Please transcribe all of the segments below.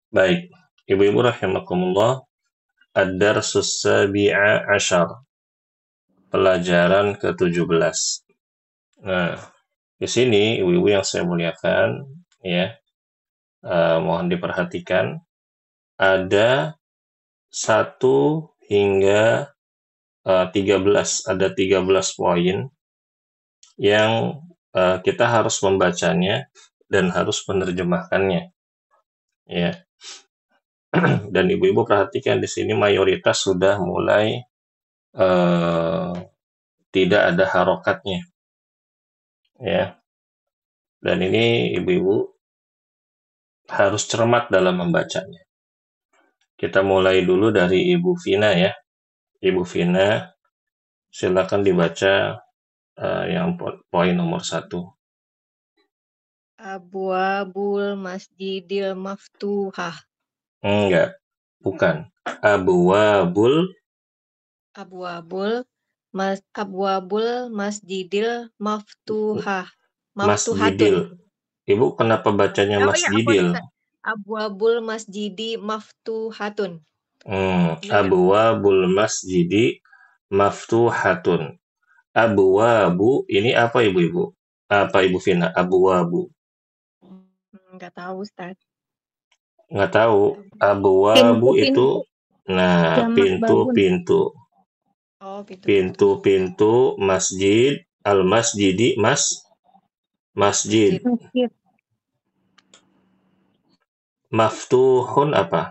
Baik, ibu-ibu rahimakumullah, ad-darsus sabi'a asyar, pelajaran ke-17. Nah, di sini ibu-ibu yang saya muliakan, ya, mohon diperhatikan, ada 1 hingga 13, ada 13 poin yang kita harus membacanya dan harus menerjemahkannya, ya. Dan ibu-ibu perhatikan di sini mayoritas sudah mulai tidak ada harokatnya, ya. Dan ini ibu-ibu harus cermat dalam membacanya. Kita mulai dulu dari Ibu Vina, ya. Ibu Vina, silakan dibaca yang poin nomor 1. Abwabul masjidil maftuhah. Enggak, bukan. Abwabul Abwabul masjidil maftuhah. Maftuhatun. masjidil. Ibu kenapa bacanya Oh iya, apa masjidil? Ustaz? Abwabul masjidi maftuhatun. Ini enggak. Abwabul masjidi maftuhatun. Abwabu ini apa ibu-ibu? Apa Ibu Vina? Abwabu. Enggak tahu Ustaz. Nggak tahu. Abwabu itu, Pintu-pintu, nah, jamak babun. pintu-pintu. Oh, pintu-pintu. Pintu-pintu masjid, al-masjidi, masjid. Masjid. Maftuhun apa?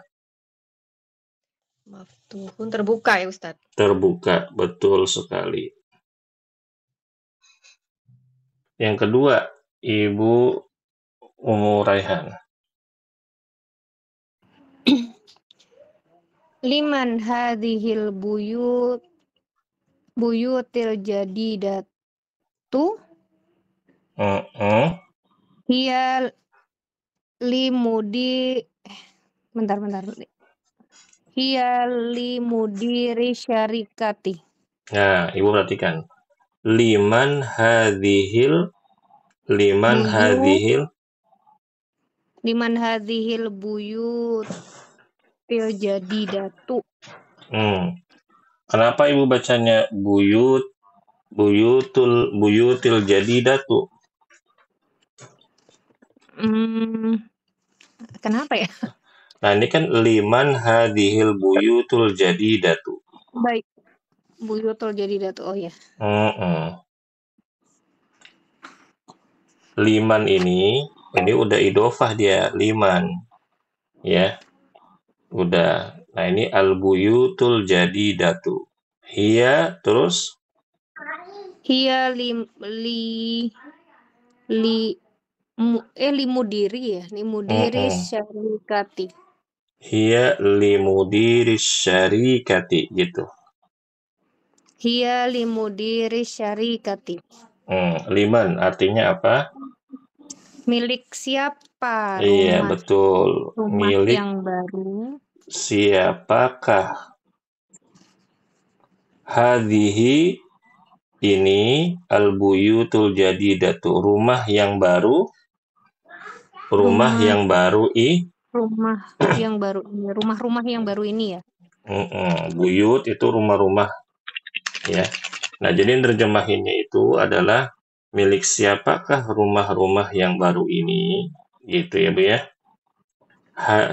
Maftuhun terbuka ya Ustaz. Terbuka, betul sekali. Yang kedua, Ibu Umu Raihan. Liman hadhil buyutil jadidatu hiya limudi bentar. Hiya limudiri syarikati. Nah, Ibu perhatikan. Liman hadhil Liman hadhil buyutil jadidatu. Kenapa Ibu bacanya buyutil jadidatu? Kenapa ya? Nah, ini kan liman hadhil buyutul jadidatu. Baik. Buyutul jadidatu. Oh ya. Liman ini udah idofah dia, liman. Ya. Udah. Nah, ini al-buyutul jadidatu. Hiya terus Hiya limudiri ya, limudiri syarikati. hiya limudiris syarikati gitu. Hiya limudiri syarikati. Liman artinya apa? Milik siapa Iya, betul. rumah Milik yang baru? siapakah? Hadhihi ini al-buyutul jadidatu, rumah yang baru. Rumah yang baru Rumah-rumah yang baru ini ya. Buyut itu rumah-rumah, ya. Nah, jadi nerjemahinnya itu adalah milik siapakah rumah-rumah yang baru ini, gitu ya Bu ya.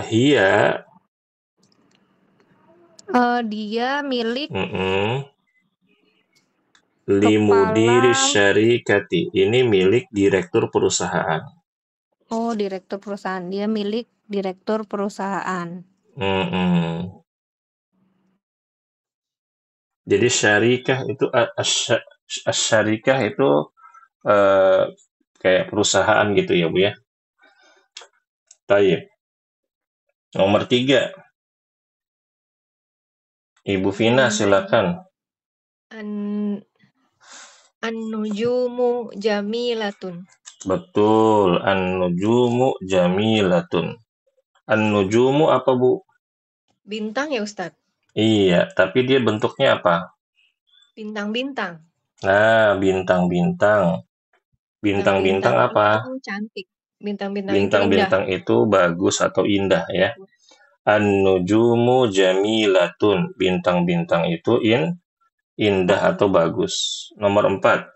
Hiya Dia milik limudiri kepala. syarikati, ini milik direktur perusahaan. Oh, direktur perusahaan. Dia milik direktur perusahaan. Jadi syarikah itu syarikah itu kayak perusahaan gitu ya Bu ya. Baik. Nomor 3. Ibu Vina silakan. An-nujumu jamilatun. Betul, an-nujumu jamilatun. An-nujumu apa Bu? Bintang ya Ustadz? Iya, tapi dia bentuknya apa? Bintang-bintang. Nah, bintang-bintang. Bintang-bintang apa? Itu cantik. Bintang-bintang itu indah. Bintang-bintang itu bagus atau indah ya. An-nujumu jamilatun. Bintang-bintang itu indah atau bagus. Nomor 4.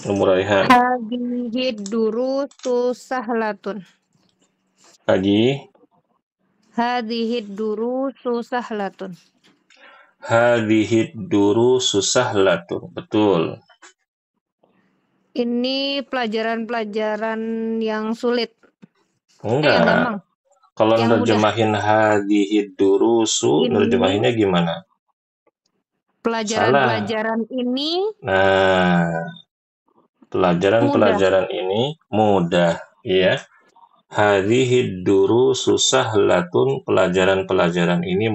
Nomor Raihan. Hadhihi durusu sahlatun. Lagi. Hadhihi durusu sahlatun. Hadhihi durusu sahlatun. Betul. Ini pelajaran-pelajaran yang sulit. Yang Enggak. gampang. Kalau Yang nerjemahin hadhihi durusu, Ini nerjemahinnya gimana? pelajaran-pelajaran ini Nah, pelajaran-pelajaran ini mudah, ya. Hadhihi durusu sahlatun. Pelajaran-pelajaran ini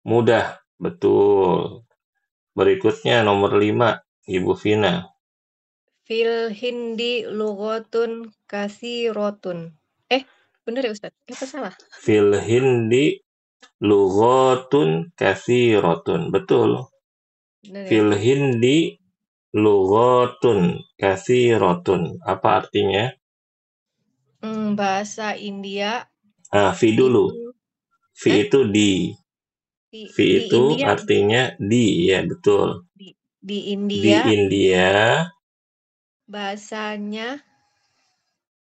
mudah. Betul. Berikutnya nomor 5, Ibu Vina. Fil hindi lughatun katsiratun. Bener ya Ustadz? Apa salah? Fil hindi lughatun katsiratun. Betul. Bener ya? Fil hindi lughatun katsiratun. Apa artinya? Bahasa India Fi dulu. itu Fi itu di. Fi di itu India, artinya di, ya betul. di Di India India, bahasanya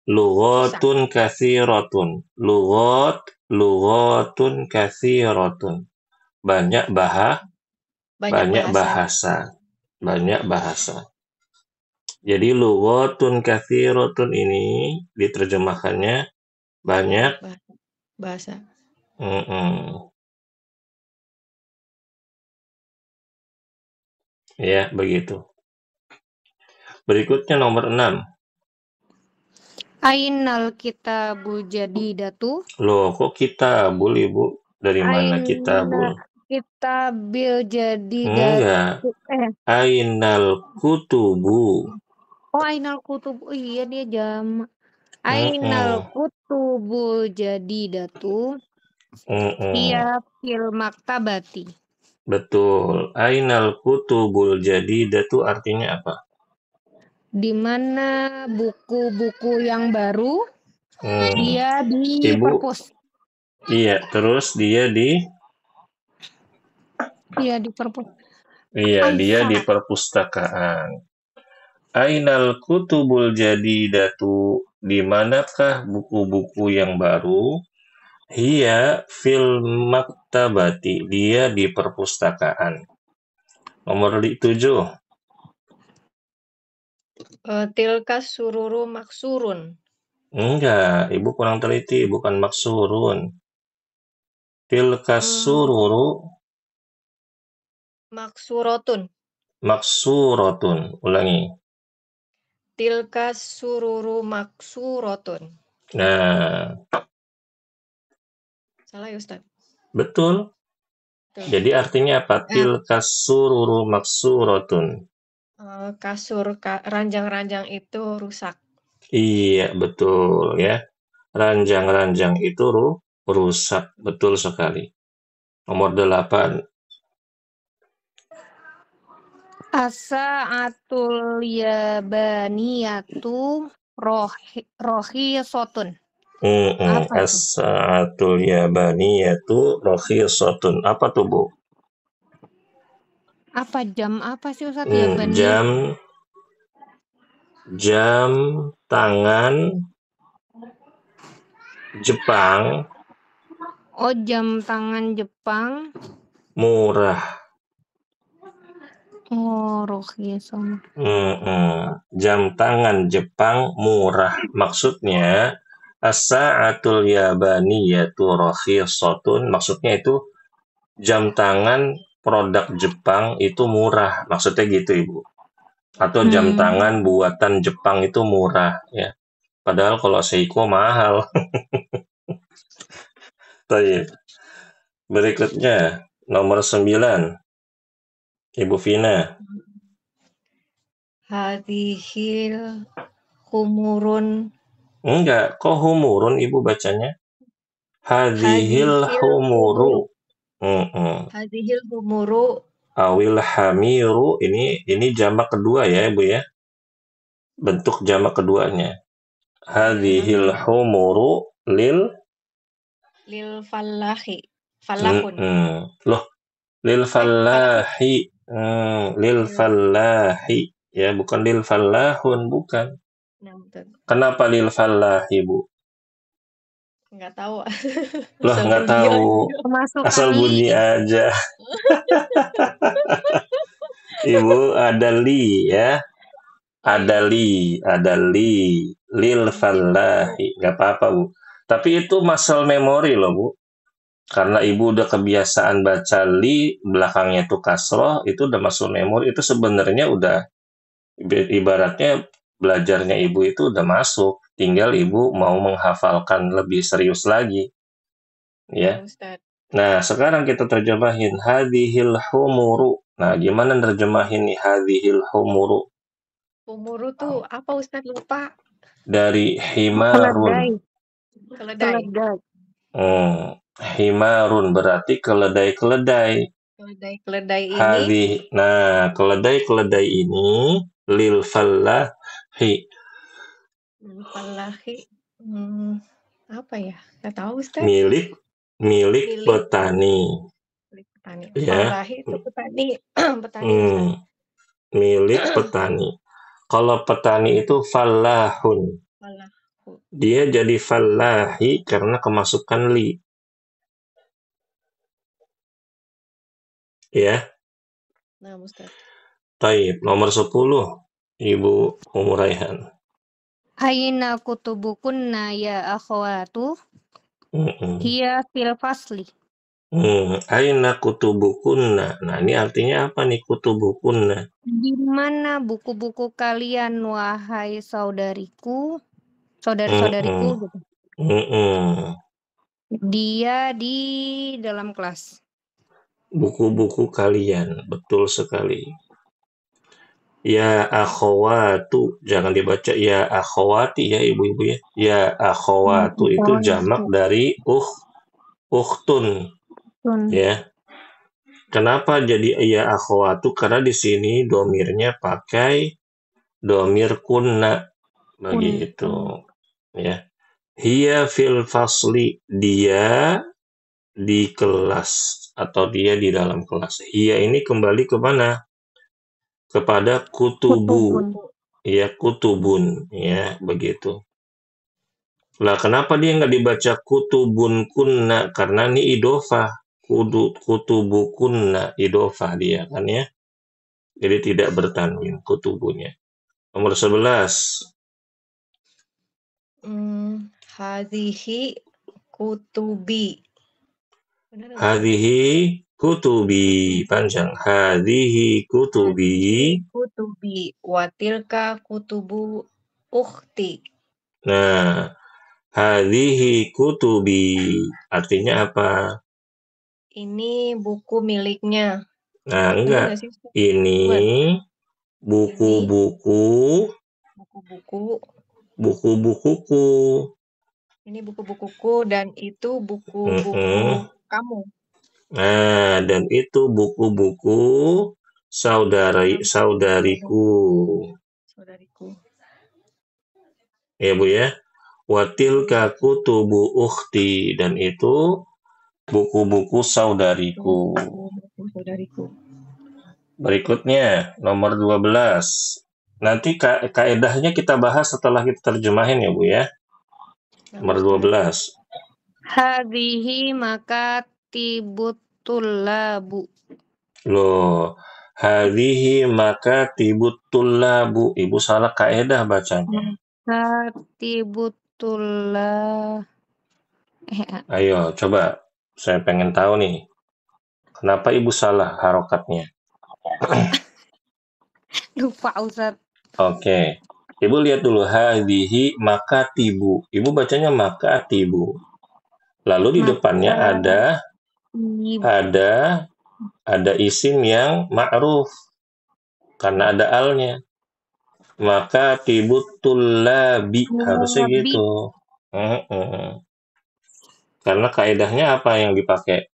lughatun katsiratun. Lughatun katsiratun. Banyak bahasa. Banyak bahasa. Jadi lughatun katsiratun ini diterjemahkannya banyak bahasa. Ya, begitu. Berikutnya nomor 6. Ainal kitabul jadidatu. Loh, kok kitabul, Ibu? Dari mana kitabul? Kitabil Enggak. jadidatu. Ainal kutubu. Oh, ainal kutub. Oh, iya dia jam. Ainal kutubul jadidatu. Iya fil maktabati. Betul. Ainal kutubul jadidatu artinya apa? Di mana buku-buku yang baru dia di Ibu, perpus. iya, terus dia di perpus. Iya, dia di perpustakaan. Ainal kutubul jadidatu, di manakah buku-buku yang baru? Hiya fil maktabati, dia di perpustakaan. Nomor 7. Tilka sururu maksurun. Enggak, Ibu kurang teliti, bukan maksurun. Tilka sururu maksurotun. Ulangi. Tilka sururu maksurotun. Nah, Salah ya Ustaz? betul. Jadi artinya apa? Tilka sururu maksurotun. Kasur ranjang-ranjang itu rusak. Iya, betul ya. Ranjang-ranjang itu rusak, betul sekali. Nomor 8. As-sa'atul yabaniyatu rohisotun. As-sa'atul yabaniyatu rohisotun. Apa tuh, Bu? Apa jam apa sih Ustaz Yabani? Jam tangan Jepang. Oh, jam tangan Jepang. Murah. Oh, rohisotun. Jam tangan Jepang murah. Maksudnya as-sa'atul yabaniyatu rohisotun. Maksudnya itu jam tangan produk Jepang itu murah. Maksudnya gitu, Ibu. Atau jam tangan buatan Jepang itu murah, ya. Padahal kalau Seiko mahal. Baik. Berikutnya, nomor 9. Ibu Vina. Hadhil humurun. Enggak, kok humurun Ibu bacanya? Hadhil humuru. Hadhil humuru. Awil hamiru, ini jamak kedua ya, Ibu ya. Bentuk jamak keduanya. Hadhil humuru Lil fallahi. Fallahun. Loh, lil fallahi. Lil fallahi. Ya, bukan lil fallahun, bukan. Nah, betul. Kenapa lil fallahi, Bu? Nggak tahu. Loh, nggak tahu. Asal bunyi aja. Ibu ada li ya. Ada li. Lil fallahi. Nggak apa-apa, Bu. Tapi itu muscle memory loh, Bu. Karena ibu udah kebiasaan baca li, belakangnya itu kasroh, itu udah masuk memori. Itu sebenarnya udah ibaratnya belajarnya ibu itu udah masuk. Tinggal ibu mau menghafalkan lebih serius lagi. Ya. Nah, sekarang kita terjemahin hadhil humuru. Nah, gimana nerjemahin nih hadhil humuru? Humuru tuh apa Ustadz, lupa? Dari himarun. Keledai. Himarun berarti keledai-keledai. Keledai ini. Nah, keledai ini lil fallahi. Fallahi. Apa ya? Nggak tahu, Ustaz. Milik petani. Milik petani. Ya. Fallahi itu petani. Petani, Ustaz. Milik petani. Kalau petani itu fallahun. Dia jadi fallahi karena kemasukan li. Ya. Nah, Ustaz. Taib, nomor 10. Ibu Umuraihan. Aina kutubukunna ya akhwatu? Hiya fil fasli. Aina kutubukunna. Nah, ini artinya apa nih kutubukunna? Di mana buku-buku kalian, wahai saudariku, saudari-saudariku gitu. Dia di dalam kelas. Buku-buku kalian, betul sekali. Ya akhwatu, jangan dibaca ya akhwati ya ibu-ibu ya. Ya akhwatu itu jamak dari ukhtun. Ya. Kenapa jadi ya akhwatu? Karena di sini domirnya pakai domir kunna. Begitu. Ya. Hiya fil fasli, dia di kelas atau dia di dalam kelas. Hiya ini kembali ke mana? Kepada kutubu. Ya, kutubun. Ya, begitu. Lah, kenapa dia nggak dibaca kutubun kunna? Karena ini idofah. Kutubu kunna, idofah dia kan ya. Jadi tidak bertanwin kutubunya. Nomor 11. Hadhihi kutubi. Hadhihi kutubi. Panjang. Hadhihi kutubi. Watilka kutubu ukhti. Nah, hadhihi kutubi. Artinya apa? Ini buku miliknya. Nah, enggak. Ini buku-buku. Buku-bukuku. Ini buku-bukuku dan itu buku-buku kamu. Nah, dan itu buku-buku saudariku. Ya, Bu ya. Watilka kutubu ukhti, dan itu buku-buku saudariku. Berikutnya, nomor 12. Nanti kaedahnya kita bahas setelah kita terjemahin ya, Bu ya. Nomor 12. Hadhihi makatibut tullabu. Loh, hadhihi makatibut tullabu. Ibu salah kaedah bacanya. Makatibut tullab. Ayo, coba. Saya pengen tahu nih. Kenapa Ibu salah harokatnya? Lupa, Ustaz. Oke. Ibu lihat dulu. Hadhihi makatibu. Ibu bacanya makatibu. Lalu di depannya ada isim yang ma'ruf. Karena ada alnya. Makatibut tullabi. Harusnya gitu. Karena kaidahnya apa yang dipakai?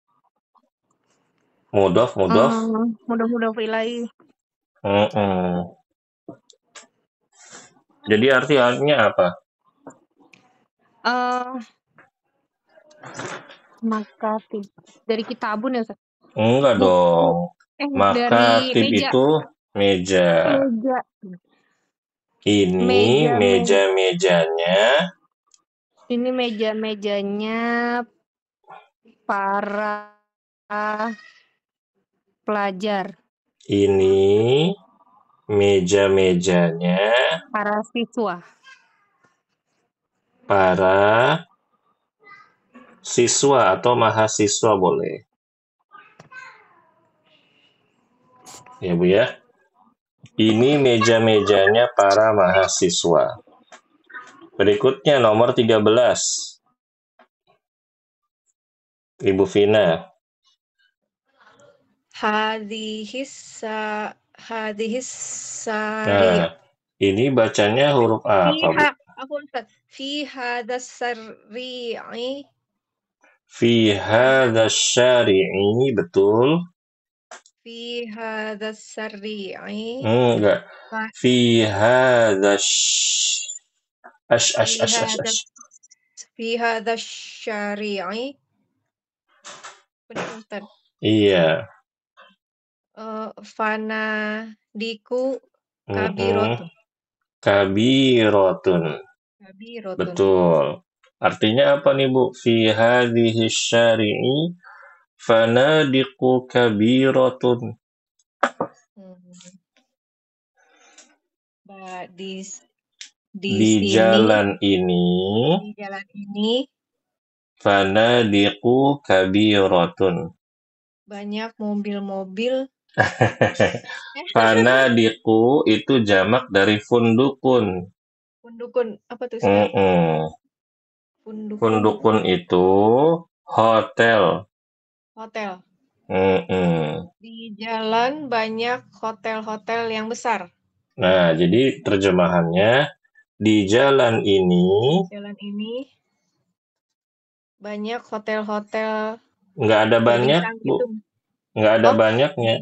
Mudhof ilaihi. Jadi artinya apa? Makatib. Dari kitabun ya, Ustaz? Enggak Buku. dong. Dari Makatib meja. itu meja. Meja. Ini meja-mejanya. Ini meja-mejanya para pelajar. Ini meja-mejanya Para siswa. para siswa atau mahasiswa boleh. Ya Bu ya. Ini meja-mejanya para mahasiswa. Berikutnya nomor 13. Ibu Vina. Hadhis Nah, sari. ini bacanya huruf apa, Bu? Fi hadas sari'i. Fi hadzal syari'i, betul. Fi hadas sari'i. Enggak. Fi hadzal Fi hadas syari'i. Benar, Ustaz. Iya. Fanadiku kabirotun. Kabirotun. Betul. Artinya apa nih, Bu? Fi hadhihi syari'i fanadiqu kabiratun. Di sini, jalan ini fanadiqu kabiratun. Banyak mobil-mobil. Fanadiqu itu jamak dari fundukun. Fundukun apa tuh, Ustaz? Fundukun itu hotel. Di jalan banyak hotel-hotel yang besar. Nah, jadi terjemahannya di jalan ini banyak hotel-hotel. Nggak ada banyak, Bu. Nggak ada banyaknya.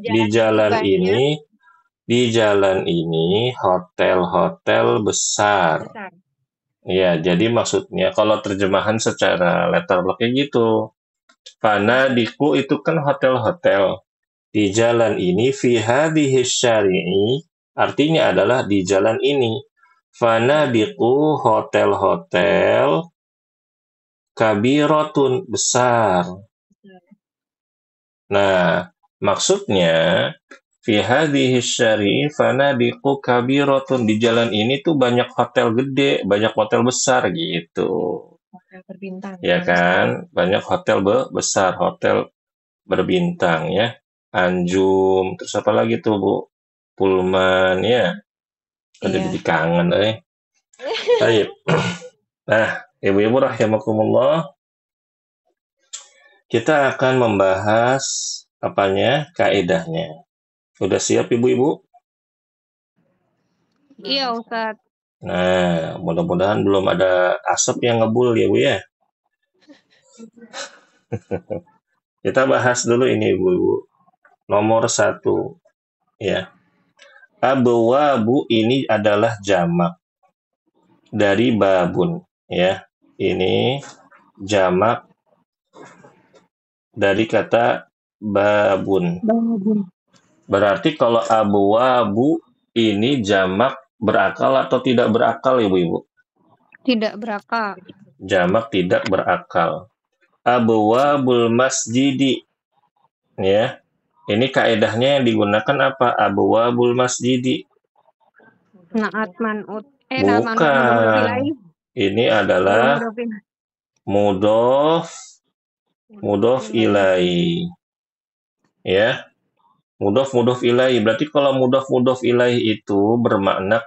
Di jalan ini hotel-hotel besar. Ya, jadi maksudnya kalau terjemahan secara letterlocknya gitu. Fanadiku itu kan hotel-hotel. Di jalan ini fi hadhihi syari'i artinya adalah di jalan ini. Fanadiku hotel-hotel kabirotun besar. Nah, maksudnya fi hadhihi syari'i fanadiqu kabiratun, di jalan ini tuh banyak hotel gede, banyak hotel besar gitu. Hotel berbintang. Ya kan? Banyak hotel besar, hotel berbintang ya. Anjum, terus apa lagi tuh, Bu? Pullman ya. Udah jadi kangen Baik. Nah, ibu-ibu rahimakumullah, kita akan membahas kaidahnya. Udah siap ibu-ibu? Iya, Ustaz. Nah, mudah-mudahan belum ada asap yang ngebul ya Bu ya. Kita bahas dulu ini ibu-ibu. Nomor 1 ya. Abwabu ini adalah jamak dari babun ya. Ini jamak dari kata babun. Berarti kalau abwabu ini jamak berakal atau tidak berakal ibu-ibu? Tidak berakal. Jamak tidak berakal. Abwabul masjidi ya. Ini kaedahnya yang digunakan apa? Abwabul masjidi. Naat man'ut. Bukan. Ini adalah mudhof ilaihi. Ya. Mudhof ilaihi. Berarti kalau mudhof ilaihi itu bermakna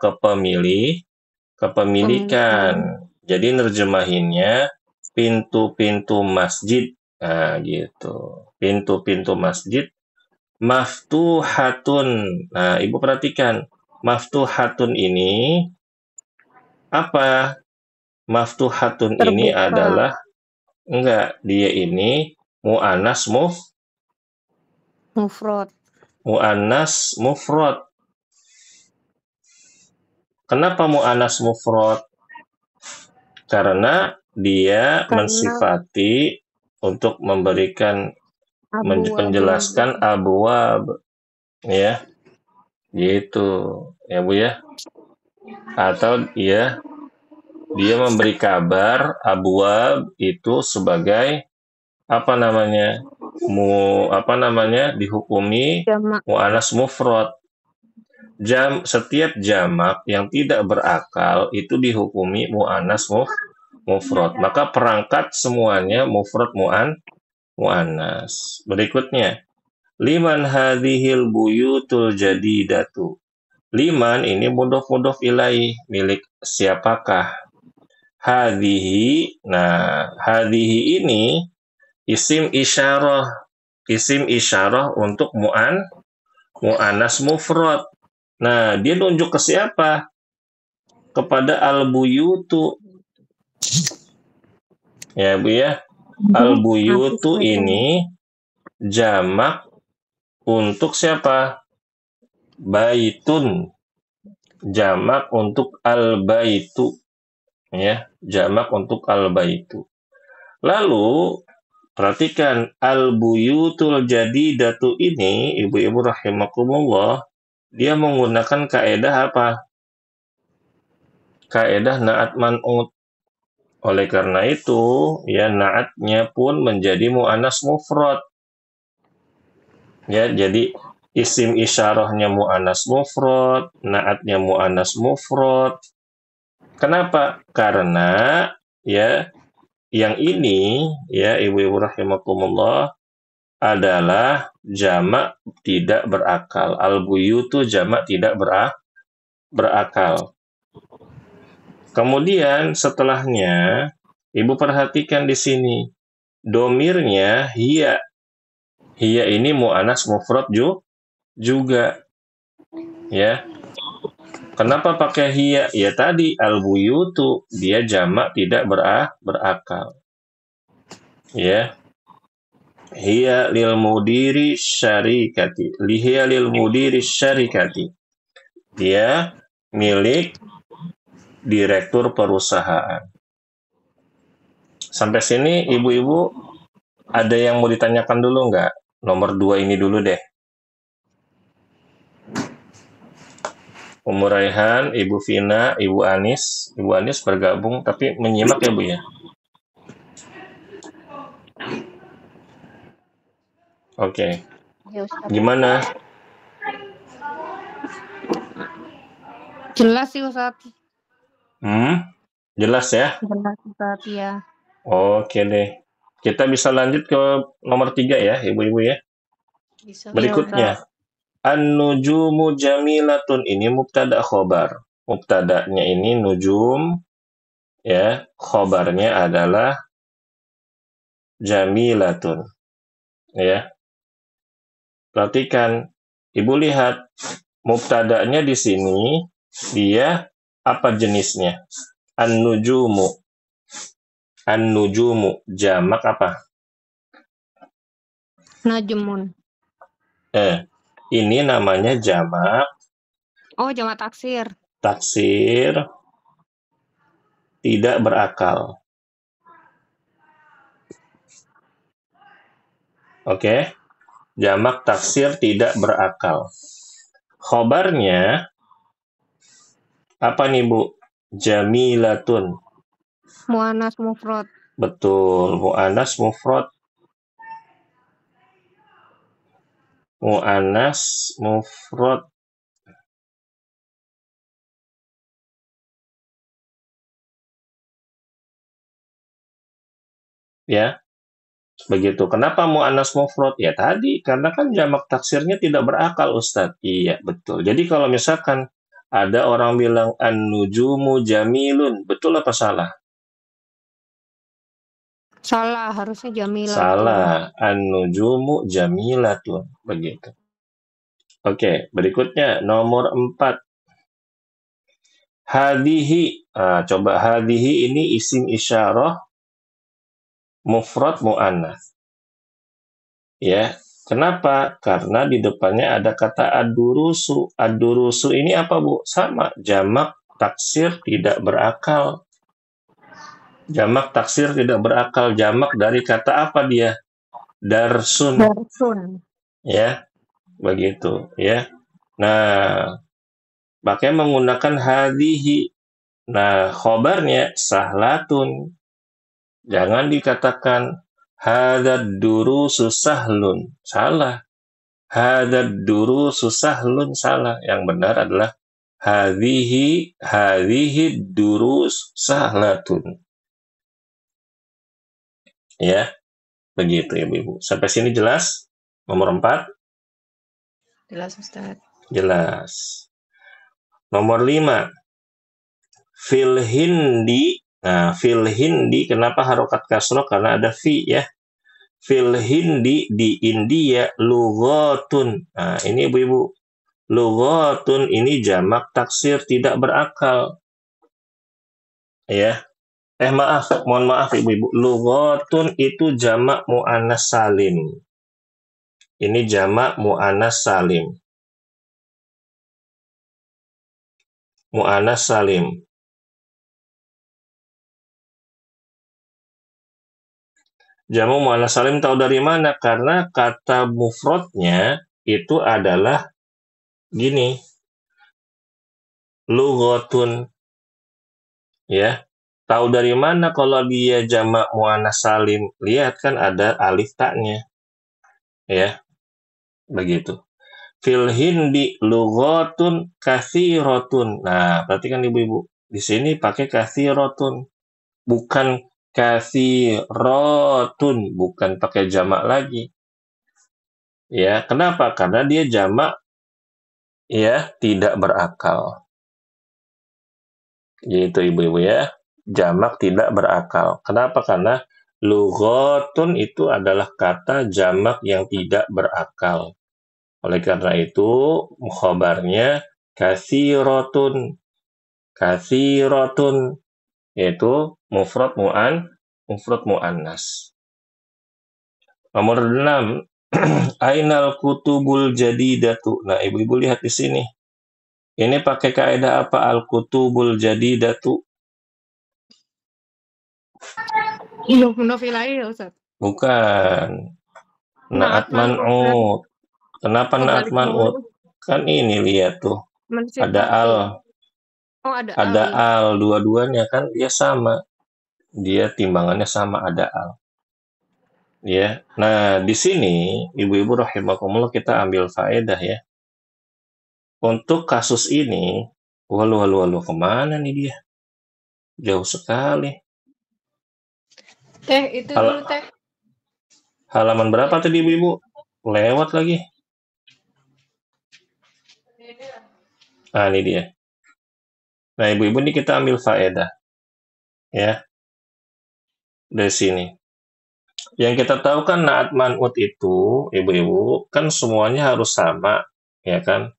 kepemilikan. Jadi nerjemahinnya pintu-pintu masjid. Nah, gitu. Pintu-pintu masjid maftuhatun. Nah, Ibu perhatikan. Maftuhatun ini apa? Maftuhatun Terbuka. ini adalah dia ini mu'annas mufrad. Mu'annas mufrad. Kenapa mu'annas mufrad? Karena dia mensifati untuk memberikan penjelaskan Abu. abwab, ya, gitu, ya Bu ya. Atau ya, dia memberi kabar abwab itu sebagai apa namanya? Dihukumi Jamak. muannas mufrad. Setiap jamak yang tidak berakal itu dihukumi muannas mufrad. Maka perangkat semuanya mufrad muannas. Berikutnya, liman hadhil buyutul jadidatu. Liman ini mudhof ilaih, milik siapakah? Hadhihi. Nah, hadhihi ini isim isyarah. Isim isyarah untuk muannas mufrad. Nah, dia nunjuk ke siapa? Kepada al-buyutu. Ya, Bu ya. Al-buyutu ini jamak untuk siapa? Baitun. Jamak untuk al-baitu. Ya, jamak untuk al-baitu. Lalu perhatikan al-buyutul jadidatu ini, ibu-ibu rahimakumullah, dia menggunakan kaedah apa? Kaedah na'at man'ut. Oleh karena itu, ya na'atnya pun menjadi mu'annas mufrad. Ya, jadi isim isyarahnya mu'annas mufrad, na'atnya mu'annas mufrad. Kenapa? Karena ya yang ini ya ibu-ibu rahimakumullah adalah jamak tidak berakal. Al-buyutu jamak tidak berakal. Kemudian setelahnya, ibu perhatikan di sini, domirnya hiya. Hiya ini mu'annas mufrad juga. Ya. Kenapa pakai hiya? Ya tadi al-buyutu, dia jamak tidak berakal. Ya. Hiya lil mudiri syarikati. Hiya lil mudiri syarikati. Dia milik direktur perusahaan. Sampai sini ibu-ibu ada yang mau ditanyakan dulu nggak? Nomor 2 ini dulu deh. Ummu Raihan, Ibu Vina, Ibu Anis. Ibu Anis bergabung tapi menyimak ya Bu ya. Oke. Gimana? Jelas sih Ustaz. Jelas ya? Jelas Ustaz, ya. Oke deh. Kita bisa lanjut ke nomor 3 ya, ibu-ibu ya. Bisa. Berikutnya, an-nujumu jamilatun, ini mubtada khobar. Mubtadanya ini nujum, ya. Khobarnya adalah jamilatun, ya. Perhatikan, ibu lihat mubtadanya di sini dia apa jenisnya? An-nujumu. An-nujumu jamak apa? Najmun. Ini namanya jamak. Oh, jamak taksir. Taksir tidak berakal. Oke. Jamak taksir tidak berakal. Khobarnya apa nih Bu? Jamilatun. Mu'annas mufrad. Betul, mu'annas mufrad. Mu'annas mufrad. Ya. Begitu. Kenapa mu'annas mufrad? Ya tadi, karena kan jamak taksirnya tidak berakal, Ustadz. Iya, betul. Jadi kalau misalkan ada orang bilang an-nujumu jamilun, betul apa salah? Salah, harusnya jamilatun. Salah. An-nujumu jamilatun. Begitu. Oke, berikutnya nomor 4. Hadihi. Coba hadihi ini isim isyarah mufrad mu'annas. Ya, kenapa? Karena di depannya ada kata ad-durusu. Ad-durusu ini apa, Bu? Sama, jamak taksir tidak berakal. Jamak taksir tidak berakal. Jamak dari kata apa dia? Darsun. Darsun. Ya, begitu. Ya. Nah, pakai menggunakan hadhihi. Nah, khobarnya sahlatun. Jangan dikatakan hadad durusu sahlun. Salah. Hadad durusu sahlun. Salah. Yang benar adalah hadhihi durus sahlatun. Ya, begitu Ibu-ibu. Sampai sini jelas? Nomor 4? Jelas, Ustaz. Jelas. Nomor 5. Fil hindi. Nah, fil hindi kenapa harokat kasroh? Karena ada fi ya. Fil hindi di India lughatun. Nah, ini Ibu-ibu. Lughatun ini jamak taksir tidak berakal. Ya. Mohon maaf Ibu-ibu. Lughatun itu jamak muannas salim. Ini jamak muannas salim. Muannas salim. Jamak muannas salim tahu dari mana? Karena kata mufradnya itu adalah gini. Lughatun. Ya. Tahu dari mana kalau dia jamak muannas salim? Lihat kan ada alif taknya. Ya. Begitu. Fil hindi lughatun katsiratun. Nah, perhatikan Ibu-ibu. Di sini pakai katsiratun. Bukan katsiratun, bukan pakai jamak lagi. Ya, kenapa? Karena dia jamak ya tidak berakal. Gitu Ibu-ibu ya. Jamak tidak berakal. Kenapa? Karena lughatun itu adalah kata jamak yang tidak berakal. Oleh karena itu, khabarnya katsiratun. Katsiratun yaitu mufrad muannas. Nomor 6. Ainal kutubul jadidatu. Nah, Ibu-ibu lihat di sini. Ini pakai kaidah apa? Al-kutubul jadidatu. Munafilai ya, Ustaz. Bukan. Naat man'ut. Kenapa naat man'ut? Kan ini lihat tuh. Ada al. Oh, ada al. Dua-duanya kan dia sama. Dia timbangannya sama, ada al. Ya. Nah, di sini Ibu-ibu rahimakumullah kita ambil faedah ya. Untuk kasus ini, walu kemana nih dia? Jauh sekali. Teh, itu dulu teh. Halaman berapa tadi Ibu-ibu? Lewat lagi. Nah, ini dia. Nah, Ibu-ibu ini kita ambil faedah. Ya. Dari sini. Yang kita tahu kan naat man'ut itu, Ibu-ibu, kan semuanya harus sama, ya kan?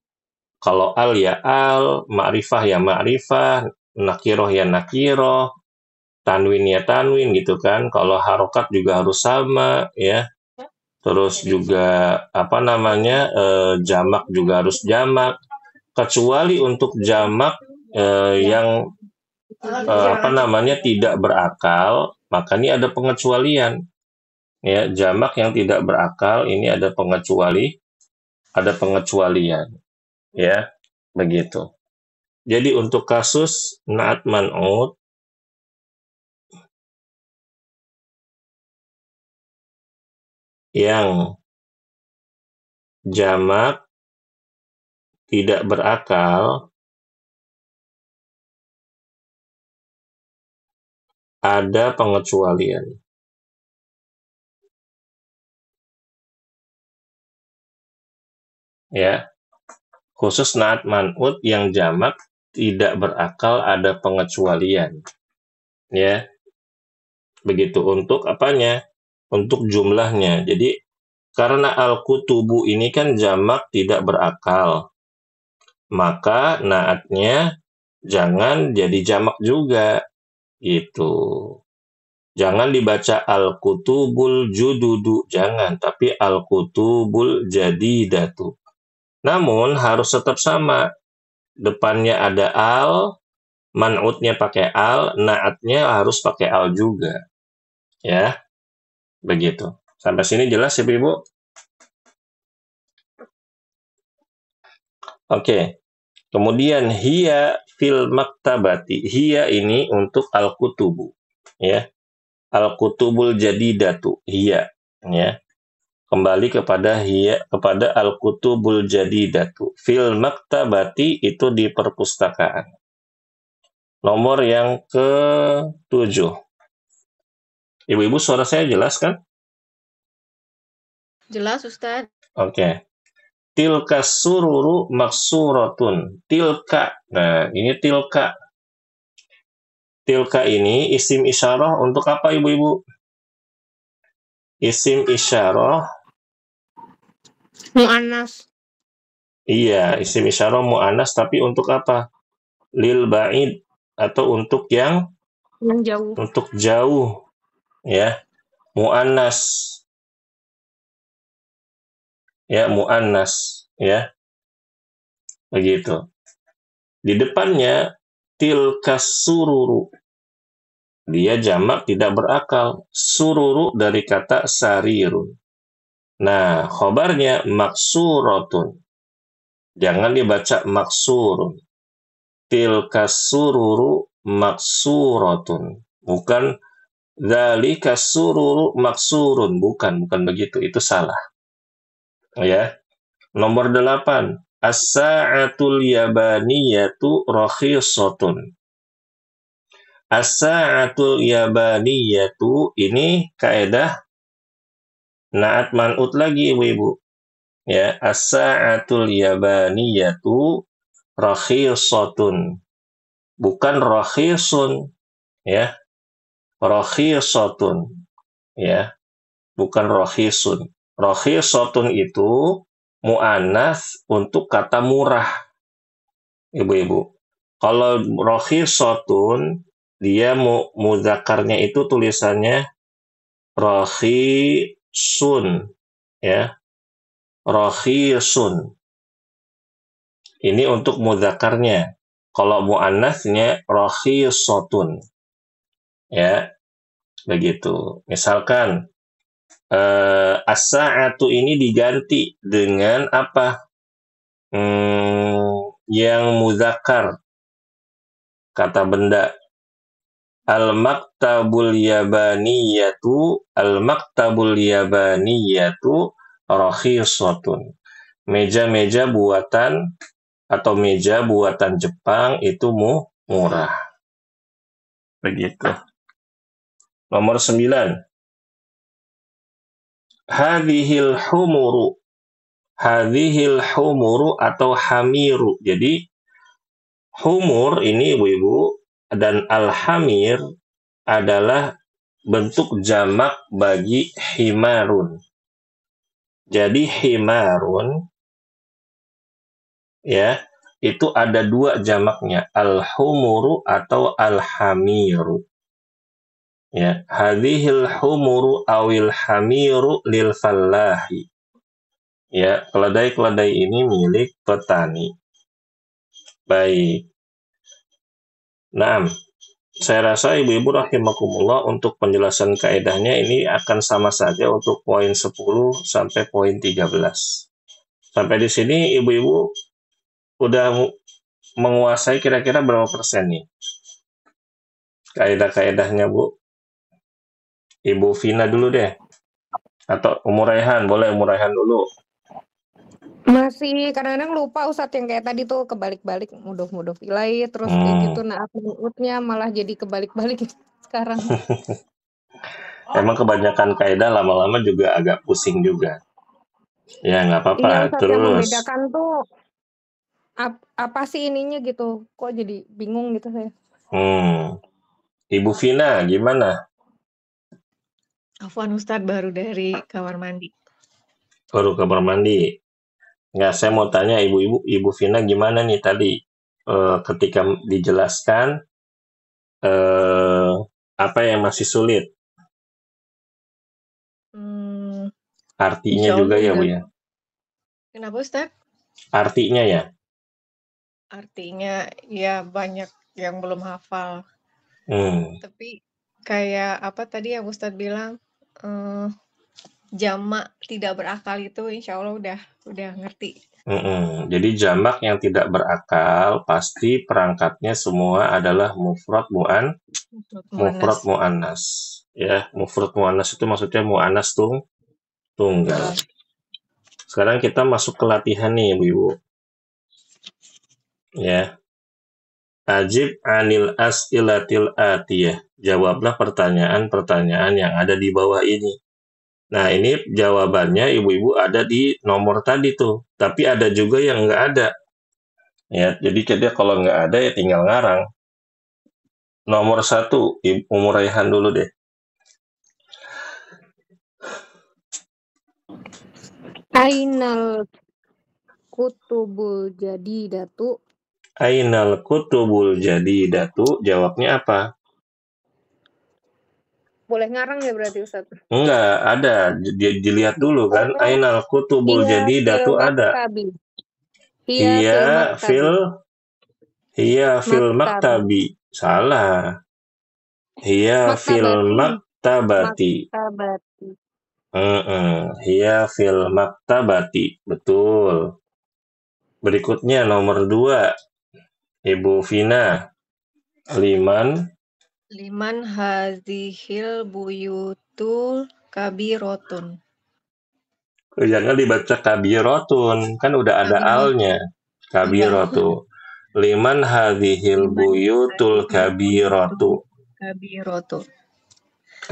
Kalau al ya al, ma'rifah ya ma'rifah, nakiroh ya nakiroh, tanwin ya tanwin gitu kan. Kalau harokat juga harus sama, ya. Terus juga jamak juga harus jamak. Kecuali untuk jamak yang tidak berakal, maka ini ada pengecualian. Ya, jamak yang tidak berakal ini ada pengecualian. Ya, begitu. Jadi untuk kasus naat man'ut yang jamak tidak berakal, ada pengecualian. Ya. Khusus naat man'ut yang jamak tidak berakal ada pengecualian. Ya. Begitu untuk apanya? Untuk jumlahnya. Jadi karena al-kutubu ini kan jamak tidak berakal, maka naatnya jangan jadi jamak juga. Gitu. Jangan dibaca al-kutubul jududu, jangan, tapi al-kutubul jadidatu. Namun harus tetap sama. Depannya ada al, man'utnya pakai al, na'atnya harus pakai al juga. Ya, begitu. Sampai sini jelas ya, Ibu? Oke. Kemudian hiya fil maktabati. Hiya ini untuk al-kutubu. Ya. Al-kutubul jadidatu. Hiya. Ya. Kembali kepada hiya, kepada al-kutubul jadidatu. Fil maktabati itu di perpustakaan. Nomor yang ke-7. Ibu-ibu, suara saya jelas kan? Jelas, Ustadz. Oke. Tilka sururu maksuratun. Tilka. Nah, ini tilka. Tilka ini isim isyarah untuk apa, Ibu-ibu? Isim isyarah. Mu'annas. Iya, isim isyarah mu'annas, tapi untuk apa? Lil ba'id, atau untuk yang jauh. untuk jauh. Ya, mu'annas. Ya, mu'annas. Ya, begitu. Di depannya tilka sururu. Dia jamak tidak berakal. Sururu dari kata sarirun. Nah, khobarnya maksuratun. Jangan dibaca maksurun. Tilka sururu maksuratun. Bukan dzalika sururu maksurun. Bukan begitu. Itu salah. Ya. Nomor 8. As-sa'atul yabaniyatu rakhisatun. As-sa'atul yabaniyatu ini kaidah naat man'ut lagi, Ibu-ibu. Ya, as-sa'atul yabaniyatu rakhisatun. Bukan rakhisun, ya. Rakhisatun, ya. Bukan rakhisun. Rakhisatun itu mu'annas untuk kata murah, Ibu-ibu. Kalau rakhisatun dia mudzakarnya itu tulisannya rakhisun, ya. Rakhisun. Ini untuk mudzakarnya. Kalau muannasnya rakhisatun. Ya, begitu. Misalkan as-sa'atu ini diganti dengan apa? Yang muzakkar, kata benda. Al-maktabul yabaniyatu rakhisatun. Meja-meja buatan atau meja buatan Jepang itu murah. Begitu. Nomor 9. Hadhil humuru. Hadhil humuru atau hamiru. Jadi humur ini, Ibu-ibu, dan al-hamir adalah bentuk jamak bagi himarun. Jadi himarun, ya, itu ada dua jamaknya, al-humuru atau al-hamiru. Ya, hadhil humuru awil hamiru lil fallahi. Ya, keledai-keledai ini milik petani. Baik. Nah, saya rasa Ibu-ibu rahimakumullah untuk penjelasan kaedahnya ini akan sama saja untuk poin 10 sampai poin 13. Sampai di sini Ibu-ibu udah menguasai kira-kira berapa persen nih kaedah-kaedahnya, Bu? Ibu Vina dulu deh. Atau Ummu Raihan, boleh Ummu Raihan dulu. Masih kadang-kadang lupa Ustadz yang kayak tadi tuh kebalik-balik mudah-mudah ilai terus kayak gitu naat man'utnya malah jadi kebalik-balik sekarang. Emang kebanyakan kaidah lama-lama juga agak pusing juga. Ya, nggak apa-apa. Iya Ustadz, yang Terus membedakan tuh apa sih ininya gitu. Kok jadi bingung gitu saya. Ibu Vina gimana? Afwan Ustadz, baru dari kamar mandi. Baru kamar mandi. Nggak, saya mau tanya Ibu Vina gimana nih tadi ketika dijelaskan apa yang masih sulit? Artinya juga ya, Bu ya? Kenapa Ustadz? Artinya ya? Artinya ya banyak yang belum hafal. Hmm. Tapi kayak apa tadi yang Ustadz bilang, jamak tidak berakal itu insya Allah udah ngerti. Jadi jamak yang tidak berakal pasti perangkatnya semua adalah mufrad muannas. Ya, mufrad muannas itu maksudnya muannas tunggal. Sekarang kita masuk ke latihan nih, Ibu. Ya. Ajib anil as'ilatil atiyah. Jawablah pertanyaan-pertanyaan yang ada di bawah ini. Nah, ini jawabannya ibu-ibu ada di nomor tadi tuh. Tapi ada juga yang nggak ada. Ya, jadi kita kalau nggak ada ya tinggal ngarang. Nomor 1, Ibu Raihan dulu deh. Ainal kutubul jadidatu. Ainal kutubul jadidatu. Jawabnya apa? Boleh ngarang ya berarti Ustaz? Enggak, ada. Dilihat dulu kan. Ainal kutubul Hiya fil jadidatu ada. maktabi. Hiya fil maktabi. Salah. Hiya fil maktabati. Hiya fil maktabati. Betul. Berikutnya nomor 2. Ibu Vina. Liman hazihil buyutul kabirotun. Jangan dibaca kabirotun. Kan udah ada alnya. Kabirotu. Liman hadhil buyutul kabirotu.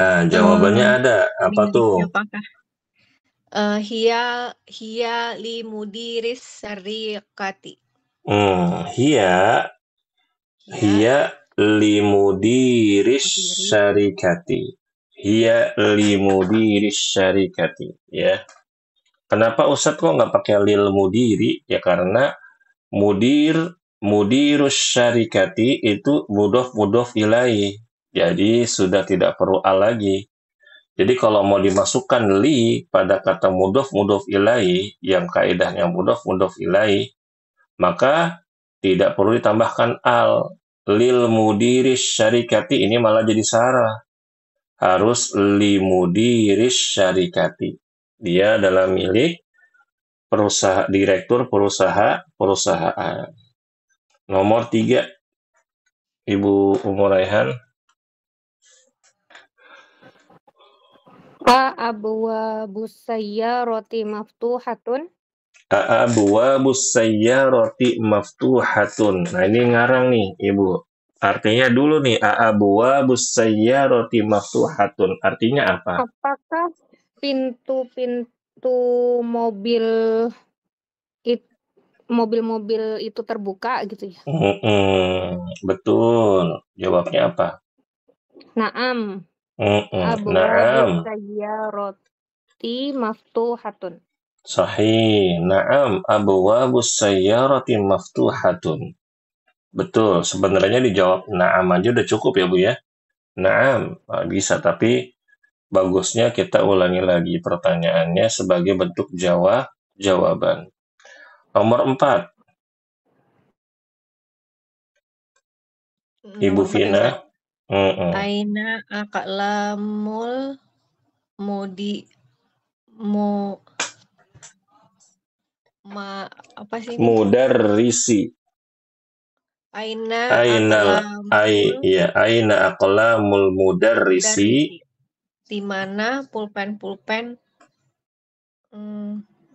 Nah, jawabannya ada. Apa tuh? Apakah? Hiya limudiris syariqati. Hiya limudiris syarikati. Hiya limudiris syarikati. Ya. Kenapa Ustadz kok nggak pakai lil mudiri? Ya karena mudirus syarikati itu mudhof ilaih. Jadi sudah tidak perlu al lagi. Jadi kalau mau dimasukkan li pada kata mudhof ilaih yang kaidahnya mudhof ilaih, maka tidak perlu ditambahkan al. Lil mudiris syarikati ini malah jadi sarah. Harus li mudiris syarikati. Dia adalah milik direktur perusahaan. Nomor 3, Ibu Raihan. Abwabus sayyarati maftuhatun. Abwabus sayyarati maftuhatun. Nah, ini ngarang nih, Ibu. Artinya dulu nih, abwabus sayyarati maftuhatun. Artinya apa? Apakah pintu-pintu mobil-mobil itu terbuka gitu ya? Betul. Jawabnya apa? Naam. Naam. Sayyarati maftuhatun. Sahih. Naam. Abwabus sayyarati maftuhatun. Betul. Sebenarnya dijawab naam aja udah cukup ya Bu ya. Naam. Bisa, tapi bagusnya kita ulangi lagi pertanyaannya sebagai bentuk jawaban. Nomor 4. Ibu Vina. Aina aqlamul apa sih ini? Mudarrisi. Aina aqlamul mudarrisi. Di mana pulpen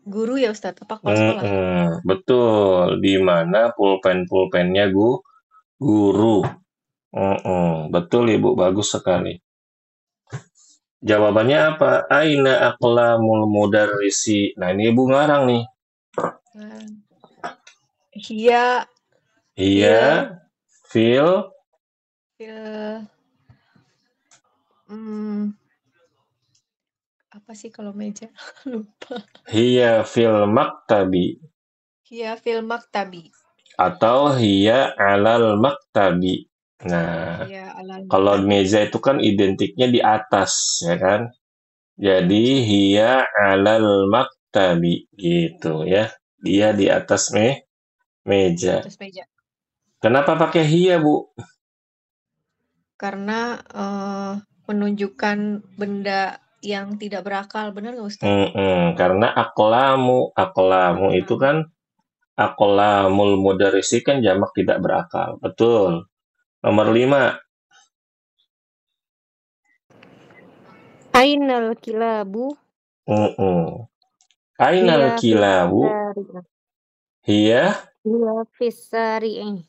guru ya Ustadz, apa kepala sekolah? Betul, di mana pulpen-pulpennya guru. Betul Ibu, bagus sekali. Jawabannya apa? Aina aqlamul mudarrisi. Nah, ini Ibu ngarang nih. Hiya fil apa sih kalau meja? Lupa. Hiya fil maktabi. Atau hiya alal maktabi. Nah, kalau meja itu kan identiknya di atas, ya kan? Jadi hiya alal maktabi gitu ya. Dia di atas meja. Kenapa pakai hiya, Bu? Karena menunjukkan benda yang tidak berakal, benar nggak Ustaz? Karena aklamu itu kan aklamul mudarrisi kan jamak tidak berakal. Betul. Nomor 5. Ainal kilabu Ainal hiya kilabu hiya fissari'i.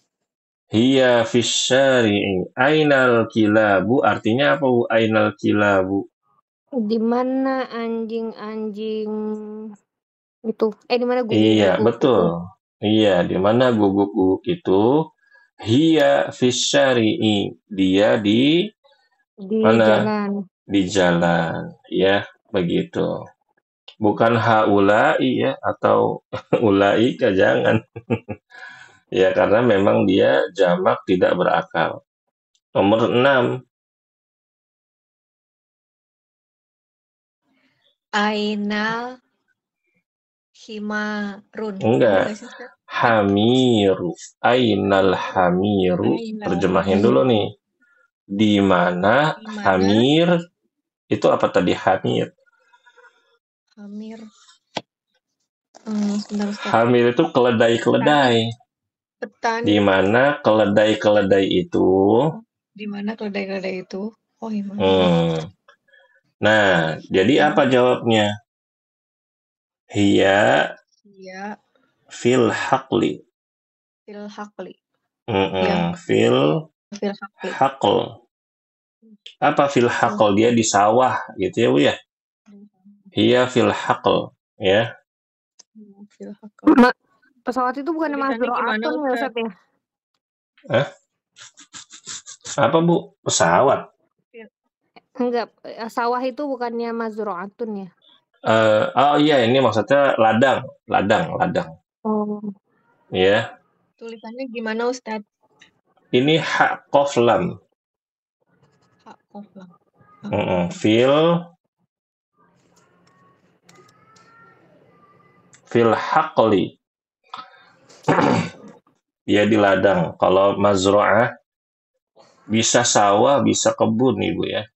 hiya fisyari'i. Ainal kilabu artinya apa, Bu? Ainal kilabu. Di mana anjing-anjing itu? Di mana Iya, guguk-guguk betul. itu? Iya, di mana guguk-guguk itu? Hiya fisyari'i. Dia di Di mana? jalan. Di jalan. Ya, begitu. Bukan haulai ya, atau ulaika, jangan. Ya, karena memang dia jamak tidak berakal. Nomor 6. Ainal himarun. Enggak. Nggak sih, Ustaz? Hamiru. Ainal hamiru. Ainal Terjemahin hamiru. dulu nih. Di mana Di mana hamir itu apa tadi hamir? hamir? Sebentar, Ustaz. Hamir itu keledai-keledai. Petani. Di mana keledai-keledai itu? Di mana keledai-keledai itu? Oh, himar. Nah, jadi apa jawabnya? Hiya Hiya fil haqli. fil haqli. Fil Fil haqli. haql. Apa fil haql? Dia di sawah gitu ya, Bu ya. Hiya fil haql, ya. Fil haql. Pesawat itu bukan mazru'atun ya, Ustaz ya? Apa, Bu? Pesawat? Enggak, sawah itu bukannya mazru'atun ya? Oh iya, ini maksudnya ladang. Oh. Ya. Tulisannya gimana, Ustaz? Ini hak qaf lam. Hak qaf lam. Fil haqli. Dia di ladang. Kalau mazru'ah bisa sawah, bisa kebun, Ibu ya.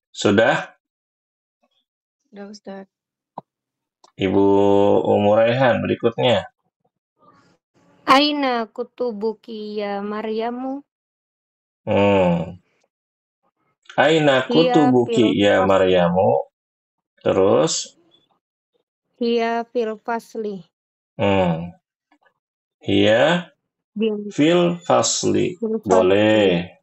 Sudah? Sudah, Ustaz. Ibu Umuraihan berikutnya. Aina kutubuki ya Maryamu? Aina kutubuki ya Maryamu. Terus? Hiya fil fasli. Hiya fil fasli. Boleh.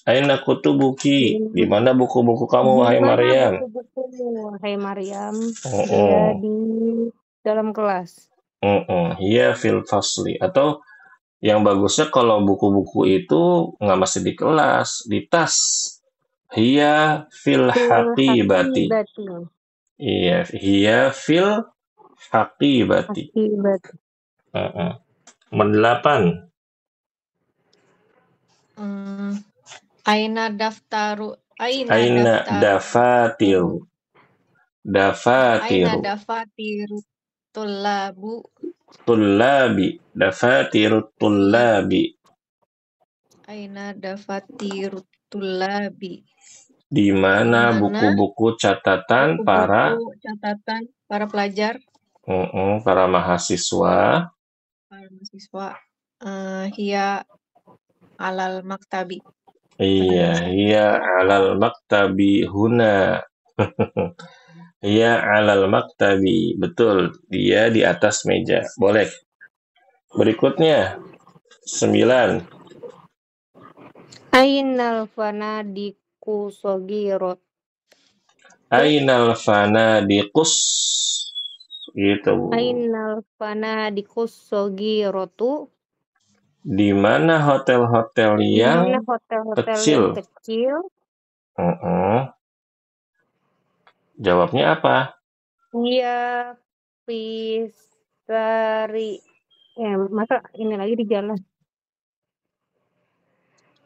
Aina kutubuki. Di mana buku-buku kamu, wahai Maryam? Buku-bukumu, wahai Maryam. Dia di dalam kelas. Hiya fil fasli. Atau yang bagusnya kalau buku-buku itu nggak masih di kelas, di tas. Hiya fil haqibati. Iya, hiya fil haqibati. Nomor 8. Aina daftaru. Aina dafatiru. Aina dafatiru tullabu. Tullabi. Dafatiru tullabi. Aina dafatiru tullabi. Di mana buku-buku catatan para pelajar? Para mahasiswa. Hiya alal maktabi. Iya, hiya alal maktabi huna. Hiya alal maktabi. Betul, dia di atas meja. Boleh. Berikutnya 9. Ainal fanadiku sogirot. Ainal fanadiqus. Gitu, Bu. Ainal fanadikus sogirotu. Di mana hotel-hotel yang kecil? Jawabnya apa? Iya, Pisari. Masa ini lagi di jalan?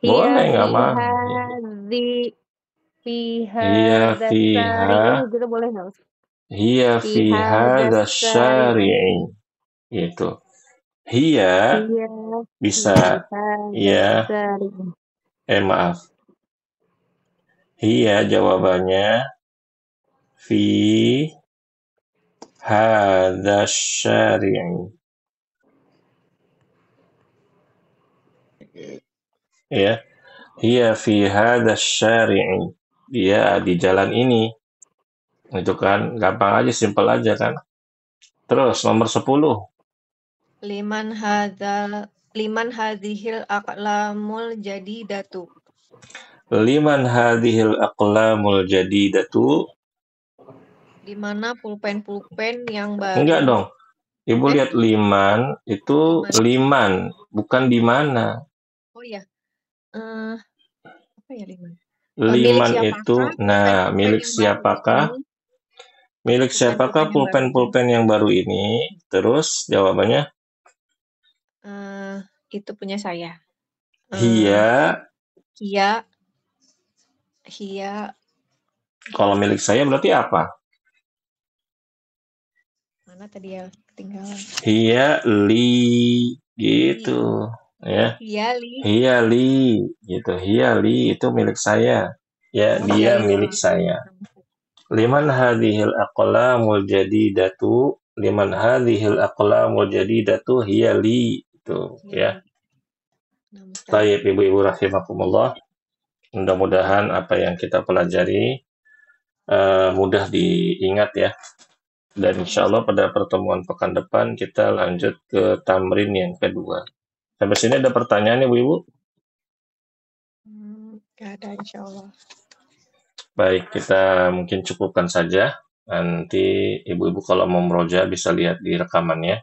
Boleh, nggak mau. Iya, fiha dasari ini juga boleh nggak? Hiya Fi fi hadha hadzal syari'i. syari'i. Gitu. Hiya Hiya fi bisa hadzal ya, syari'i. maaf. Hiya jawabannya fi hadha syari'i. Ya. Hiya fi hadha syari'i. Dia di jalan ini. Itu kan gampang aja, simpel aja kan. Terus nomor 10. Liman hadhil aqlamul jadidatu. Liman hadhil aqlamul jadidatu. Di mana pulpen-pulpen yang Enggak baru. dong. Ibu lihat liman itu liman, bukan di mana. Oh ya. Apa ya liman? Liman itu, nah, milik siapakah? Milik siapakah pulpen-pulpen yang baru ini? Terus jawabannya? Itu punya saya. Hiya. Kalau milik saya berarti apa? Mana tadi ya, ketinggalan. Hiya li, gitu. Ya. Hiya li, gitu. Hiya li itu milik saya. Ya, dia milik saya. Liman hadhil aqlamul jadidatu. Liman hadhil aqlamul jadidatu hiya li. Itu ya. Baik, ibu-ibu rahimakumullah. Mudah-mudahan apa yang kita pelajari mudah diingat ya. Dan insya Allah pada pertemuan pekan depan kita lanjut ke tamrin yang kedua. Sampai sini ada pertanyaan ibu-ibu? Gak ada insya Allah. Baik, kita mungkin cukupkan saja. Nanti ibu-ibu kalau mau meroja bisa lihat di rekamannya.